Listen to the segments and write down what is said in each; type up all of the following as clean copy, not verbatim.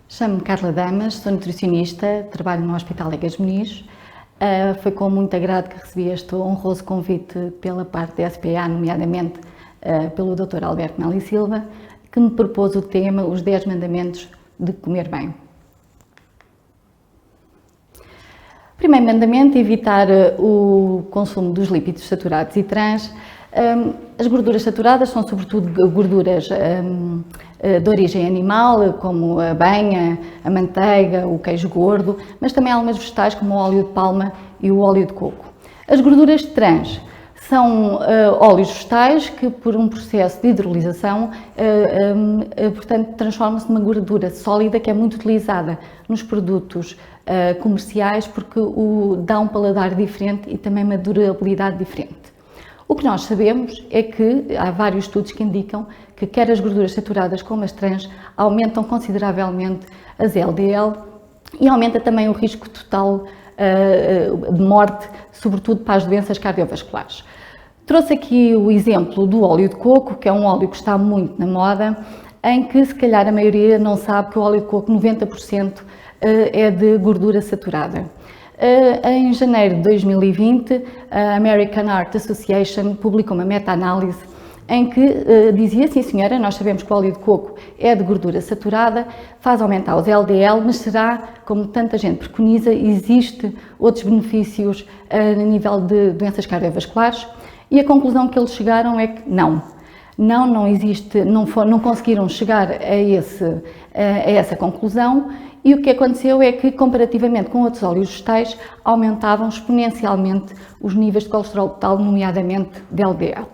Chamo-me Carla Damas, sou nutricionista, trabalho no Hospital Egas Muniz. Foi com muito agrado que recebi este honroso convite pela parte da SPA, nomeadamente pelo Dr. Alberto Melo e Silva, que me propôs o tema Os 10 Mandamentos de Comer Bem. O primeiro mandamento é evitar o consumo dos lípidos saturados e trans. As gorduras saturadas são sobretudo gorduras de origem animal, como a banha, a manteiga, o queijo gordo, mas também algumas vegetais como o óleo de palma e o óleo de coco. As gorduras trans são óleos vegetais que, por um processo de hidrolisação, portanto, transformam-se numa gordura sólida que é muito utilizada nos produtos comerciais porque dá um paladar diferente e também uma durabilidade diferente. O que nós sabemos é que há vários estudos que indicam que quer as gorduras saturadas como as trans aumentam consideravelmente as LDL e aumenta também o risco total de morte, sobretudo para as doenças cardiovasculares. Trouxe aqui o exemplo do óleo de coco, que é um óleo que está muito na moda, em que se calhar a maioria não sabe que o óleo de coco 90% é de gordura saturada. Em janeiro de 2020, a American Heart Association publicou uma meta-análise em que dizia, sim senhora, nós sabemos que o óleo de coco é de gordura saturada, faz aumentar os LDL, mas será, como tanta gente preconiza, existe outros benefícios a nível de doenças cardiovasculares? E a conclusão que eles chegaram é que não existe, não conseguiram chegar a essa conclusão. E o que aconteceu é que, comparativamente com outros óleos vegetais, aumentavam exponencialmente os níveis de colesterol total, nomeadamente de LDL.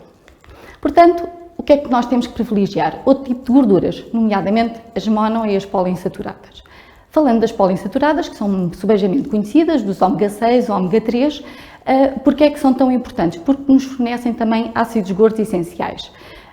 Portanto, o que é que nós temos que privilegiar? Outro tipo de gorduras, nomeadamente as mono e as poliinsaturadas. Falando das poliinsaturadas, que são subejamente conhecidas, dos ômega 6 ou ômega 3, porque é que são tão importantes? Porque nos fornecem também ácidos gordos essenciais.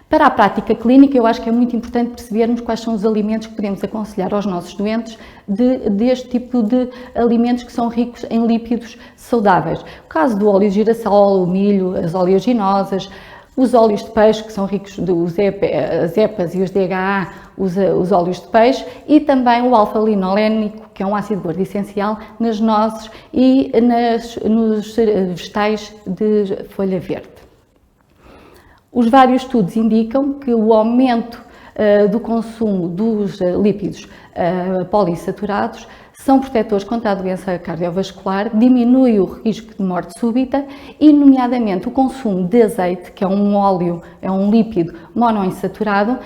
Para a prática clínica, eu acho que é muito importante percebermos quais são os alimentos que podemos aconselhar aos nossos doentes deste tipo de alimentos que são ricos em lípidos saudáveis. O caso do óleo de girassol, o milho, as oleaginosas, os óleos de peixe, que são ricos as EPAs e os DHA, os óleos de peixe, e também o alfa-linolénico, que é um ácido gordo essencial nas nozes e nos vegetais de folha verde. Os vários estudos indicam que o aumento do consumo dos lípidos poliinsaturados são protetores contra a doença cardiovascular, diminui o risco de morte súbita e, nomeadamente, o consumo de azeite, que é um óleo, é um lípido monoinsaturado,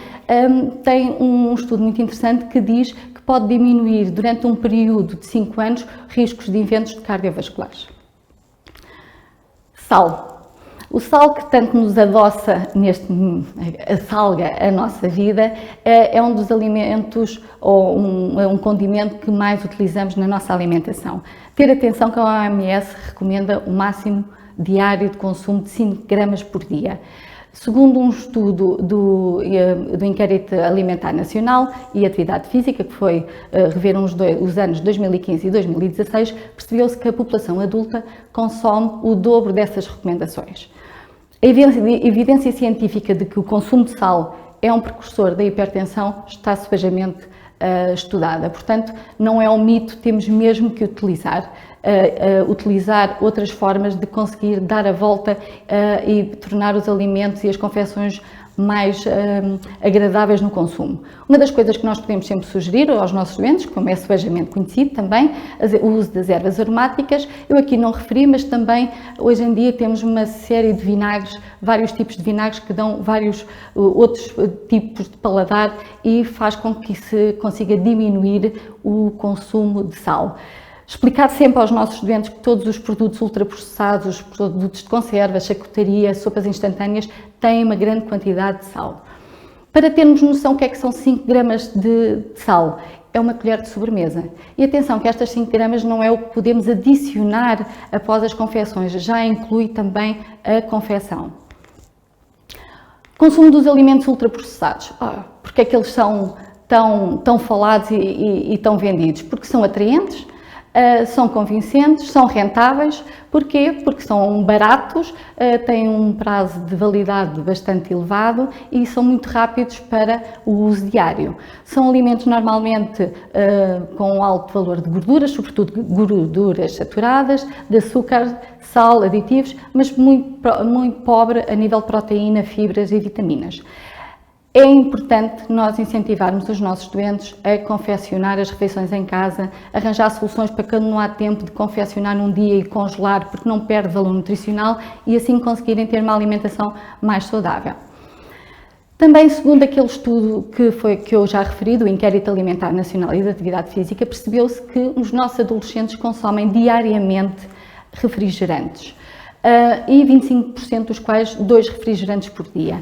tem um estudo muito interessante que diz que pode diminuir durante um período de 5 anos riscos de eventos cardiovasculares. Sal. O sal que tanto nos adoça, salga a nossa vida, é um dos alimentos ou um condimento que mais utilizamos na nossa alimentação. Ter atenção que a OMS recomenda o máximo diário de consumo de 5 gramas por dia. Segundo um estudo do Inquérito Alimentar Nacional e Atividade Física, que foi rever os anos 2015 e 2016, percebeu-se que a população adulta consome o dobro dessas recomendações. A evidência científica de que o consumo de sal é um precursor da hipertensão está subejamente estudada. Portanto, não é um mito, temos mesmo que utilizar outras formas de conseguir dar a volta e tornar os alimentos e as confecções mais agradáveis no consumo. Uma das coisas que nós podemos sempre sugerir aos nossos doentes, como é subejamente conhecido também, o uso das ervas aromáticas. Eu aqui não referi, mas também hoje em dia temos uma série de vinagres, vários tipos de vinagres que dão vários outros tipos de paladar e faz com que se consiga diminuir o consumo de sal. Explicar sempre aos nossos doentes que todos os produtos ultraprocessados, os produtos de conserva, charcutaria, sopas instantâneas, têm uma grande quantidade de sal. Para termos noção o que é que são 5 gramas de sal, é uma colher de sobremesa. E atenção que estas 5 gramas não é o que podemos adicionar após as confecções, já inclui também a confecção. Consumo dos alimentos ultraprocessados. Porque é que eles são tão falados e tão vendidos? Porque são atraentes, São convincentes, são rentáveis. Porquê? Porque são baratos, têm um prazo de validade bastante elevado e são muito rápidos para o uso diário. São alimentos normalmente com alto valor de gorduras, sobretudo gorduras saturadas, de açúcar, sal, aditivos, mas muito pobre a nível de proteína, fibras e vitaminas. É importante nós incentivarmos os nossos doentes a confeccionar as refeições em casa, arranjar soluções para quando não há tempo de confeccionar num dia e congelar, porque não perde valor nutricional e assim conseguirem ter uma alimentação mais saudável. Também, segundo aquele estudo que eu já referi, do Inquérito Alimentar Nacional e da Atividade Física, percebeu-se que os nossos adolescentes consomem diariamente refrigerantes e 25% dos quais 2 refrigerantes por dia.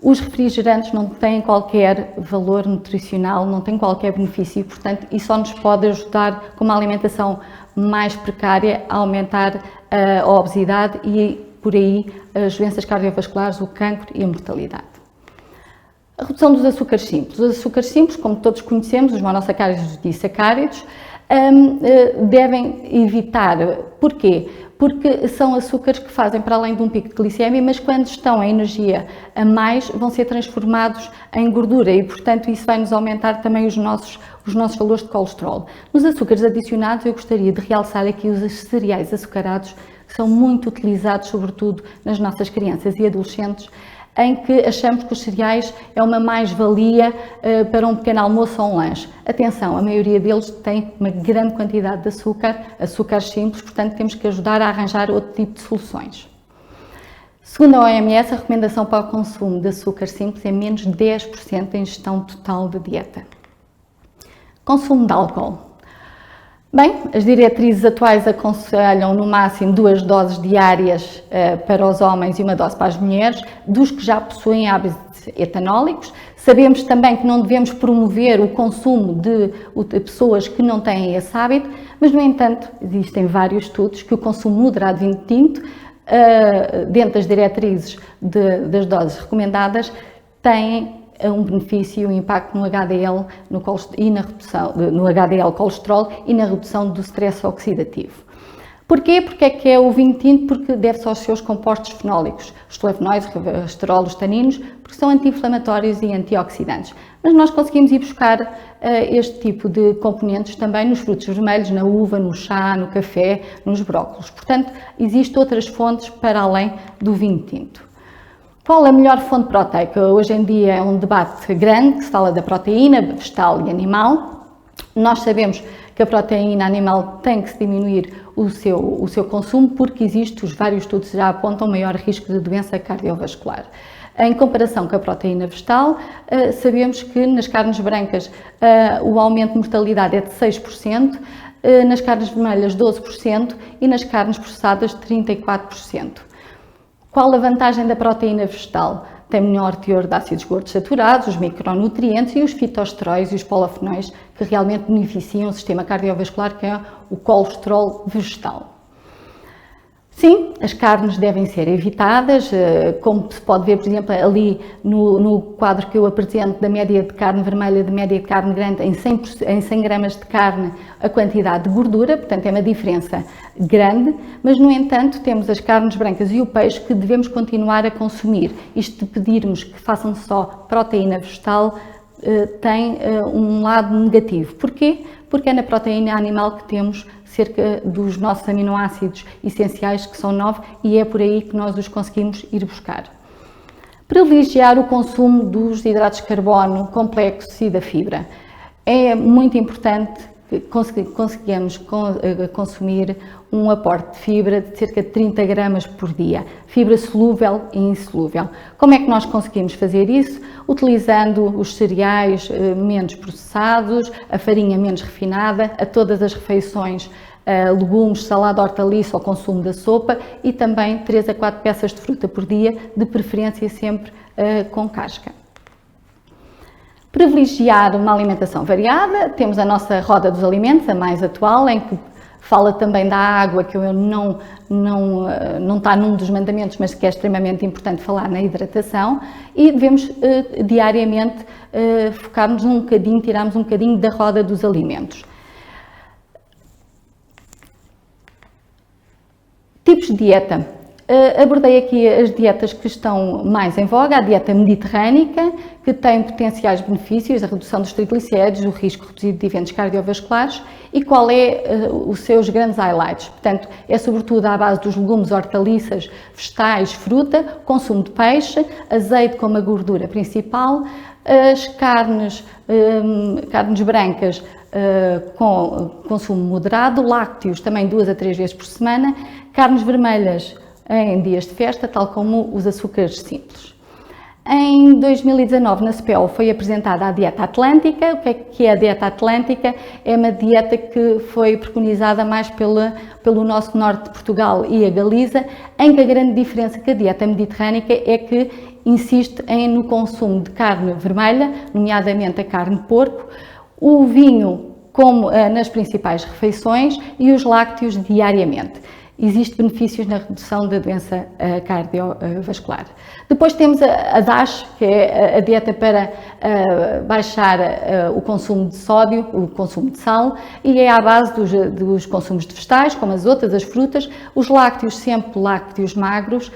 Os refrigerantes não têm qualquer valor nutricional, não têm qualquer benefício, portanto, e só nos pode ajudar com uma alimentação mais precária a aumentar a obesidade e, por aí, as doenças cardiovasculares, o cancro e a mortalidade. A redução dos açúcares simples. Os açúcares simples, como todos conhecemos, os monossacáridos e os disacáridos, devem evitar. Porquê? Porque são açúcares que fazem para além de um pico de glicemia, mas quando estão em energia a mais, vão ser transformados em gordura e, portanto, isso vai nos aumentar também os nossos valores de colesterol. Nos açúcares adicionados, eu gostaria de realçar aqui os cereais açucarados, que são muito utilizados, sobretudo nas nossas crianças e adolescentes, em que achamos que os cereais é uma mais-valia para um pequeno almoço ou um lanche. Atenção, a maioria deles tem uma grande quantidade de açúcares simples, portanto temos que ajudar a arranjar outro tipo de soluções. Segundo a OMS, a recomendação para o consumo de açúcar simples é menos de 10% da ingestão total da dieta. Consumo de álcool. Bem, as diretrizes atuais aconselham no máximo 2 doses diárias para os homens e 1 dose para as mulheres, dos que já possuem hábitos etanólicos. Sabemos também que não devemos promover o consumo de pessoas que não têm esse hábito, mas, no entanto, existem vários estudos que o consumo moderado de vinho tinto, dentro das diretrizes das doses recomendadas, tem um benefício e um impacto no HDL, e na redução, no HDL colesterol e na redução do stress oxidativo. Porquê? Porque é que é o vinho tinto? Porque deve-se aos seus compostos fenólicos, os flavonoides, o colesterol, os taninos, porque são anti-inflamatórios e antioxidantes. Mas nós conseguimos ir buscar este tipo de componentes também nos frutos vermelhos, na uva, no chá, no café, nos brócolos. Portanto, existem outras fontes para além do vinho tinto. Qual a melhor fonte proteica? Hoje em dia é um debate grande que se fala da proteína vegetal e animal. Nós sabemos que a proteína animal tem que se diminuir o seu consumo porque os vários estudos já apontam maior risco de doença cardiovascular. Em comparação com a proteína vegetal, sabemos que nas carnes brancas o aumento de mortalidade é de 6%, nas carnes vermelhas 12% e nas carnes processadas 34%. Qual a vantagem da proteína vegetal? Tem menor teor de ácidos gordos saturados, os micronutrientes e os fitoesteróis e os polifenóis que realmente beneficiam o sistema cardiovascular, que é o colesterol vegetal. Sim, as carnes devem ser evitadas, como se pode ver, por exemplo, ali no quadro que eu apresento da média de carne vermelha, da média de carne grande, em 100 gramas de carne, a quantidade de gordura, portanto é uma diferença grande, mas no entanto temos as carnes brancas e o peixe que devemos continuar a consumir. Isto de pedirmos que façam só proteína vegetal tem um lado negativo. Porquê? Porque é na proteína animal que temos cerca dos nossos aminoácidos essenciais, que são 9, e é por aí que nós os conseguimos ir buscar. Privilegiar o consumo dos hidratos de carbono complexos e da fibra. É muito importante que conseguimos consumir um aporte de fibra de cerca de 30 gramas por dia, fibra solúvel e insolúvel. Como é que nós conseguimos fazer isso? Utilizando os cereais menos processados, a farinha menos refinada, a todas as refeições, legumes, salada, hortaliça ou consumo da sopa e também 3 a 4 peças de fruta por dia, de preferência sempre com casca. Privilegiar uma alimentação variada, temos a nossa roda dos alimentos, a mais atual, em que fala também da água, que não está num dos mandamentos, mas que é extremamente importante falar na hidratação, e devemos diariamente focarmos um bocadinho, tirarmos um bocadinho da roda dos alimentos. Tipos de dieta. Abordei aqui as dietas que estão mais em voga, a dieta mediterrânica, que tem potenciais benefícios, a redução dos triglicéridos, o risco reduzido de eventos cardiovasculares, e qual é os seus grandes highlights. Portanto, é sobretudo à base dos legumes, hortaliças, vegetais, fruta, consumo de peixe, azeite como a gordura principal, as carnes brancas com consumo moderado, lácteos também 2 a 3 vezes por semana, carnes vermelhas em dias de festa, tal como os açúcares simples. Em 2019, na CPEL, foi apresentada a dieta atlântica. O que é a dieta atlântica? É uma dieta que foi preconizada mais pelo nosso norte de Portugal e a Galiza, em que a grande diferença com a dieta mediterrânica é que insiste no consumo de carne vermelha, nomeadamente a carne de porco, o vinho como nas principais refeições e os lácteos diariamente. Existem benefícios na redução da doença cardiovascular. Depois temos a DASH, que é a dieta para baixar o consumo de sódio, o consumo de sal, e é à base dos consumos de vegetais, como as outras, as frutas, os lácteos, sempre lácteos magros,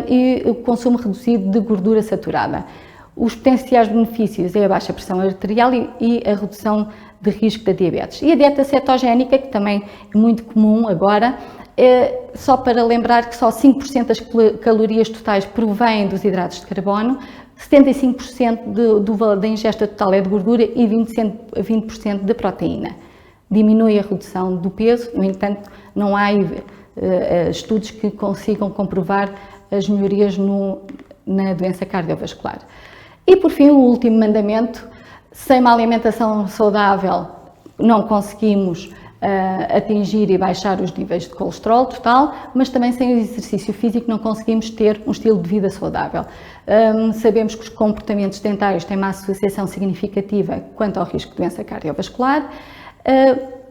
e o consumo reduzido de gordura saturada. Os potenciais benefícios é a baixa pressão arterial e a redução de risco da diabetes. E a dieta cetogénica, que também é muito comum agora, só para lembrar que só 5% das calorias totais provêm dos hidratos de carbono, 75% da ingesta total é de gordura e 20% de proteína. Diminui a redução do peso, no entanto, não há estudos que consigam comprovar as melhorias na doença cardiovascular. E por fim, o último mandamento: sem uma alimentação saudável não conseguimos atingir e baixar os níveis de colesterol total, mas também sem o exercício físico não conseguimos ter um estilo de vida saudável. Sabemos que os comportamentos sedentários têm uma associação significativa quanto ao risco de doença cardiovascular.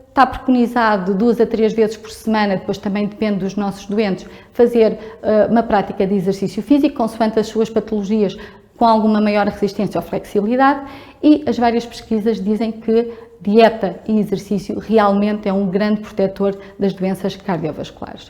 Está preconizado 2 a 3 vezes por semana, depois também depende dos nossos doentes, fazer uma prática de exercício físico, consoante as suas patologias, com alguma maior resistência ou flexibilidade, e as várias pesquisas dizem que dieta e exercício realmente é um grande protetor das doenças cardiovasculares.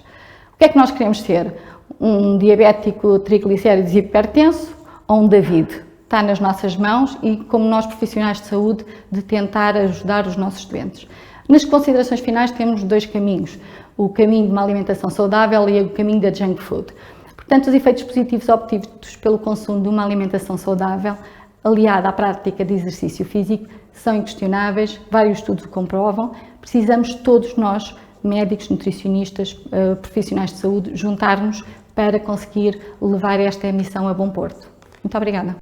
O que é que nós queremos ser? Um diabético, triglicéridos e hipertenso ou um David? Está nas nossas mãos e, como nós profissionais de saúde, de tentar ajudar os nossos doentes. Nas considerações finais temos 2 caminhos: o caminho de uma alimentação saudável e o caminho da junk food. Portanto, os efeitos positivos obtidos pelo consumo de uma alimentação saudável, aliada à prática de exercício físico, são inquestionáveis, vários estudos o comprovam. Precisamos todos nós, médicos, nutricionistas, profissionais de saúde, juntar-nos para conseguir levar esta missão a bom porto. Muito obrigada.